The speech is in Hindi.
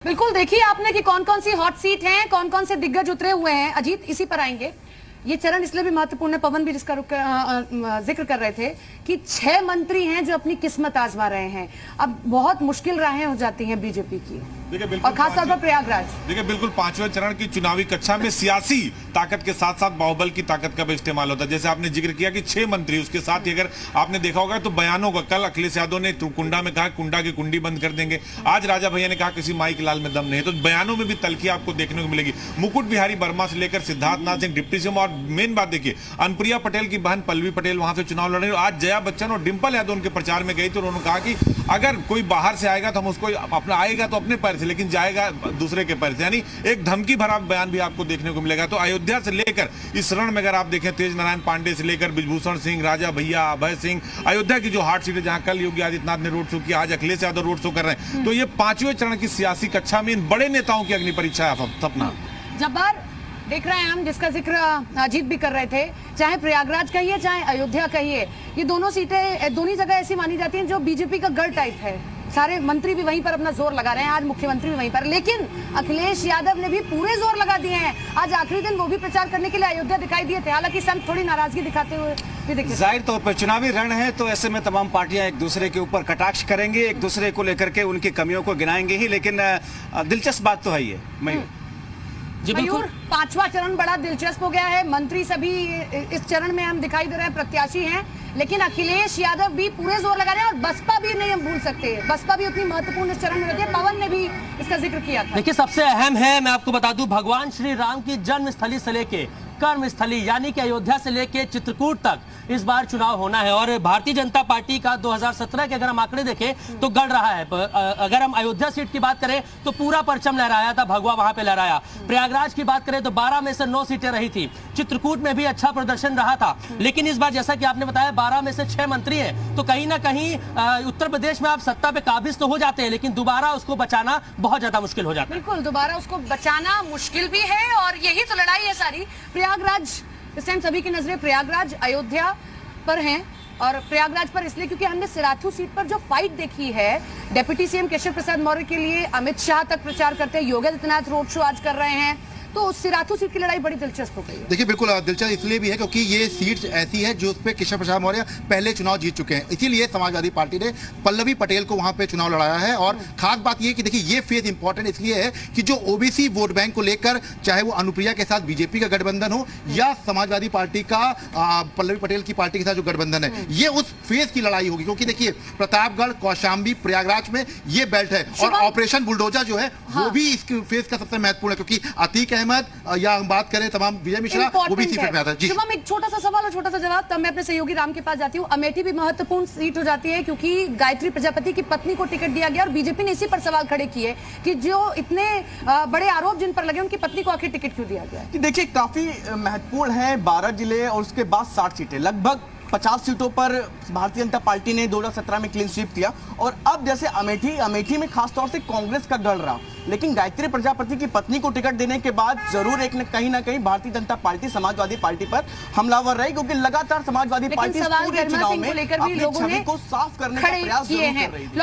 बिल्कुल, देखिए आपने कि कौन कौन सी हॉट सीट हैं, कौन कौन से दिग्गज उतरे हुए हैं। अजीत, इसी पर आएंगे। ये चरण इसलिए भी महत्वपूर्ण है, पवन भी जिसका जिक्र कर रहे थे कि 6 मंत्री हैं जो अपनी किस्मत आजमा रहे हैं। अब बहुत मुश्किल राहें हो जाती हैं बीजेपी की, और खासतौर पर प्रयागराज। देखिए, बिल्कुल 5वें चरण की चुनावी कक्षा में सियासी ताकत के साथ साथ बाहुबल की ताकत का भी इस्तेमाल होता है। जैसे आपने जिक्र किया कि 6 मंत्री, उसके साथ ही अगर आपने देखा होगा तो बयानों का, कल अखिलेश यादव ने कुंडा में कहा कुंडा की कुंडी बंद कर देंगे, आज राजा भैया ने कहा किसी माई के लाल में दम नहीं। तो बयानों में भी तलखी आपको देखने को मिलेगी। मुकुट बिहारी वर्मा से लेकर सिद्धार्थनाथ सिंह, डिप्टी सीएम, और मेन बात देखिए, अनुप्रिया पटेल की बहन पल्लवी पटेल वहां से चुनाव लड़ रही है। आज जया बच्चन और डिंपल यादव उनके प्रचार में गई तो उन्होंने कहा कि अगर कोई बाहर से आएगा तो हम उसको अपना, आएगा तो अपने पैर से, लेकिन जाएगा दूसरे के पैर से। यानी एक धमकी भरा बयान भी आपको देखने को मिलेगा। तो अयोध्या से लेकर इस रण में अगर आप देखें, तेज नारायण पांडे से लेकर ब्रिजभूषण सिंह, राजा भैया, अभय सिंह, अयोध्या की जो हार्ट सीट है जहां कल योगी आदित्यनाथ ने रोड शो किया, आज अखिलेश यादव रोड शो कर रहे हैं। तो ये 5वें चरण की सियासी कक्षा में इन बड़े नेताओं की अग्नि परीक्षा है। सपना जब्बार देख रहे हैं हम, जिसका जिक्र अजीत भी कर रहे थे, चाहे प्रयागराज कहिए चाहे अयोध्या कहिए, ये दोनों सीटें दोनों जगह ऐसी मानी जाती हैं जो बीजेपी का गढ़ टाइप है। सारे मंत्री भी वहीं पर अपना जोर लगा रहे हैं, आज मुख्यमंत्री भी वहीं पर। लेकिन अखिलेश यादव ने भी पूरे जोर लगा दिए हैं। आज आखिरी दिन वो भी प्रचार करने के लिए अयोध्या दिखाई दिए थे, हालांकि संत थोड़ी नाराजगी दिखाते हुए भी दिखे। जाहिर तौर पर चुनावी रण है, तो ऐसे में तमाम पार्टियां एक दूसरे के ऊपर कटाक्ष करेंगे, एक दूसरे को लेकर के उनकी कमियों को गिनाएंगे ही। लेकिन दिलचस्प बात तो है ये मयूर जी, मयूर, 5वां चरण बड़ा दिलचस्प हो गया है। मंत्री सभी इस चरण में हम दिखाई दे रहे हैं, प्रत्याशी हैं, लेकिन अखिलेश यादव भी पूरे जोर लगा रहे हैं। और बसपा भी नहीं हम भूल सकते, बसपा भी उतनी महत्वपूर्ण इस चरण में रहती है। पवन ने भी इसका जिक्र किया था। देखिए, सबसे अहम है, मैं आपको बता दूं, भगवान श्री राम की जन्मस्थली से लेके कर्मस्थली यानी कि अयोध्या से लेके चित्रकूट तक इस बार चुनाव होना है। और भारतीय जनता पार्टी का 2017 के अगर हम आंकड़े देखें तो गढ़ रहा है। अगर हम अयोध्या सीट की बात करें तो पूरा परचम लहराया था, भगवा वहां पे लहराया। प्रयागराज की बात करें तो 12 में से 9 सीटें रही थी। चित्रकूट में भी अच्छा प्रदर्शन रहा था। लेकिन इस बार जैसा कि आपने बताया 12 में से 6 मंत्री हैं, तो कहीं ना कहीं उत्तर प्रदेश में आप सत्ता पे काबिज तो हो जाते हैं, लेकिन दोबारा उसको बचाना बहुत ज्यादा मुश्किल हो जाता है। बिल्कुल, दोबारा उसको बचाना मुश्किल भी है, और यही तो लड़ाई है सारी। प्रयागराज, इस टाइम सभी की नजरें प्रयागराज अयोध्या पर हैं, और प्रयागराज पर इसलिए क्योंकि हमने सिराथू सीट पर जो फाइट देखी है, डिप्टी सीएम केशव प्रसाद मौर्य के लिए अमित शाह तक प्रचार करते हैं, योगी आदित्यनाथ रोड शो आज कर रहे हैं, तो उस सिराथू सीट की लड़ाई बड़ी दिलचस्प हो गई है। देखिए, बिल्कुल दिलचस्प इसलिए भी है क्योंकि ये सीट ऐसी है जो उस पर केशव प्रसाद मौर्य पहले चुनाव जीत चुके हैं। इसीलिए समाजवादी पार्टी ने पल्लवी पटेल को वहां पे चुनाव लड़ाया है। और खास बात ये कि देखिए, ये फेज इंपॉर्टेंट इसलिए है कि जो ओबीसी वोट बैंक को लेकर, चाहे वो अनुप्रिया के साथ बीजेपी का गठबंधन हो या समाजवादी पार्टी का पल्लवी पटेल की पार्टी के साथ जो गठबंधन है, ये उस फेज की लड़ाई होगी। क्योंकि देखिए, प्रतापगढ़, कौशाम्बी, प्रयागराज में ये बेल्ट है, और ऑपरेशन बुलडोजर जो है वो भी इस फेज का सबसे महत्वपूर्ण है। क्योंकि अतीक अहमद या हम बात करें तमाम विजय मिश्रा, वो भी सीट में आता है। जी शुभम, एक छोटा सा सवाल और छोटा सा जवाब, तब मैं अपने सहयोगी राम के पास जाती हूँ। अमेठी भी महत्वपूर्ण सीट हो जाती है क्योंकि गायत्री प्रजापति की पत्नी को टिकट दिया गया, और बीजेपी ने इसी पर सवाल खड़े किए कि जो इतने बड़े आरोप जिन पर लगे, उनकी पत्नी को आखिर टिकट क्यों दिया गया? देखिए, काफी महत्वपूर्ण है। 12 जिले और उसके बाद 60 सीटें, लगभग 50 सीटों पर भारतीय जनता पार्टी ने 2017 में क्लीन स्वीप किया। और अब जैसे अमेठी में खासतौर से कांग्रेस का गढ़ रहा, लेकिन गायत्री प्रजापति की पत्नी को टिकट देने के बाद जरूर एक कहीं ना कहीं भारतीय जनता पार्टी समाजवादी पार्टी पर हमलावर रही, क्योंकि लगातार समाजवादी पार्टी पूरे चुनाव में अपनी छवि को साफ करने का प्रयास जरूर कर रही थी।